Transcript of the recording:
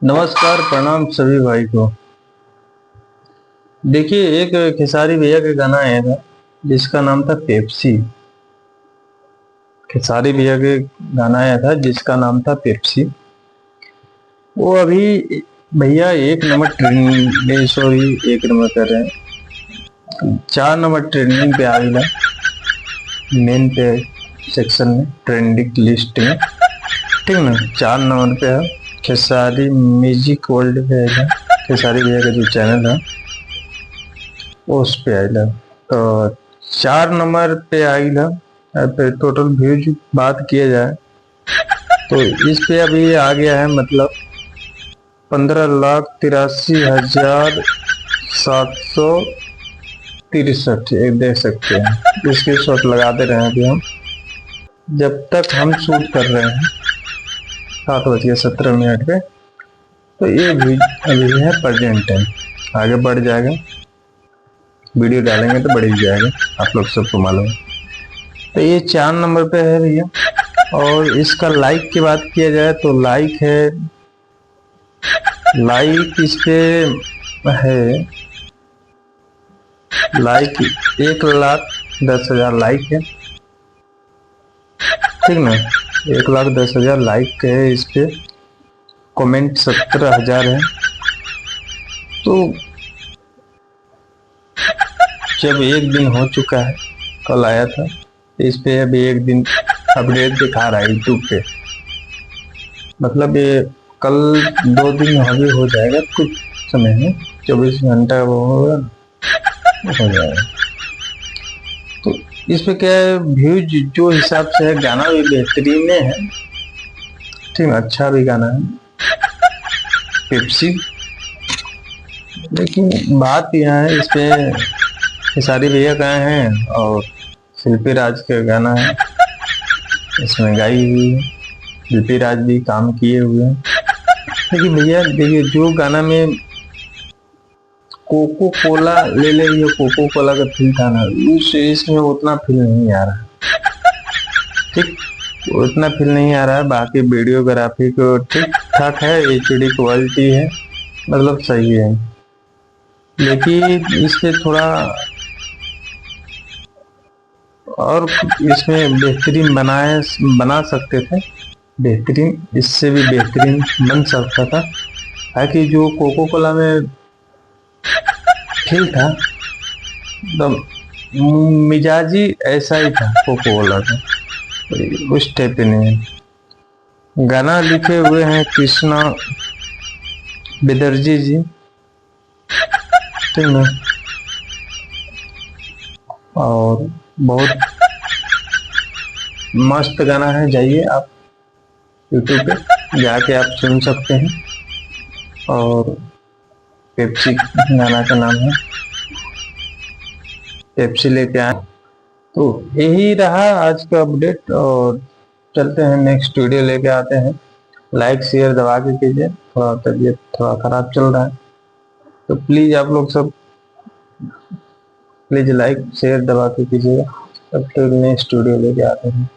नमस्कार, प्रणाम सभी भाई को। देखिए, एक खेसारी भैया का गाना आया था जिसका नाम था पेप्सी। खेसारी भैया के गाना आया था जिसका नाम था पेप्सी। वो अभी भैया एक नंबर ट्रेंडिंग, सॉरी एक नंबर कर रहे हैं, 4 नंबर ट्रेंडिंग पे आ गया। मेन पे सेक्शन में, ट्रेंडिंग लिस्ट में, ठीक ना। 4 नंबर पे है, खेसारी म्यूजिक वर्ल्ड पे है। खेसारी भैया का जो चैनल है उस पे आइला। तो 4 नंबर पे आइला। पे टोटल व्यूज बात किया जाए तो इस पे अभी आ गया है, मतलब 15,83,763। एक देख सकते हैं, इसके शॉट लगाते रहे अभी हम, जब तक हम शूट कर रहे हैं 7:17 पे। तो ये भी अभी है प्रेजेंट टाइम, आगे बढ़ जाएगा। वीडियो डालेंगे तो बढ़ ही जाएगा, आप लोग सबको मालूम है। तो ये 4 नंबर पे है भैया। और इसका लाइक की बात किया जाए तो लाइक इस पे है, लाइक 1,10,000 लाइक है, ठीक ना। 1,10,000 लाइक है इस पे। कमेंट 17,000 है। तो जब एक दिन हो चुका है, कल आया था, इस पे अभी एक दिन अपडेट दिखा रहा है यूट्यूब पे। मतलब ये कल 2 दिन अभी हो जाएगा कुछ समय में, 24 घंटा वो होगा ना, हो जाएगा। तो इस पे क्या है, व्यूज जो हिसाब से है, गाना भी बेहतरीन है, ठीक है, अच्छा भी गाना है पेप्सी। लेकिन बात यह है, इस पे खेसारी भैया का है और शिल्पी राज का गाना है, इसमें गाई हुई है। शिल्पी राज भी काम किए हुए हैं। लेकिन भैया देखिए, जो गाना में कोको कोला ले ले, ये कोको कोला का फील था ना, उस इसमें उतना फील नहीं आ रहा, ठीक, उतना फील नहीं आ रहा है। बाकी वीडियोग्राफी को ठीक ठाक है, HD क्वालिटी है, मतलब सही है। लेकिन इससे थोड़ा और इसमें बेहतरीन बना सकते थे, बेहतरीन, इससे भी बेहतरीन बन सकता था। ताकि जो कोको कोला में फील था, एकदम मिजाजी ऐसा ही था कोको कोला का, उस टाइप पे नहीं है। गाना लिखे हुए हैं कृष्णा बेदर्जी जी, ठीक ना। और बहुत मस्त गाना है, जाइए आप यूट्यूब पे जाके आप सुन सकते हैं। और पेप्सी गाना का नाम है, पेप्सी लेके आए। तो यही रहा आज का अपडेट, और चलते हैं नेक्स्ट वीडियो लेके आते हैं। लाइक शेयर दबा के कीजिए, थोड़ा तबीयत थोड़ा खराब चल रहा है, तो प्लीज आप लोग सब प्लीज लाइक शेयर दबा के कीजिएगा। तब तक नेक्स्ट वीडियो लेके आते हैं।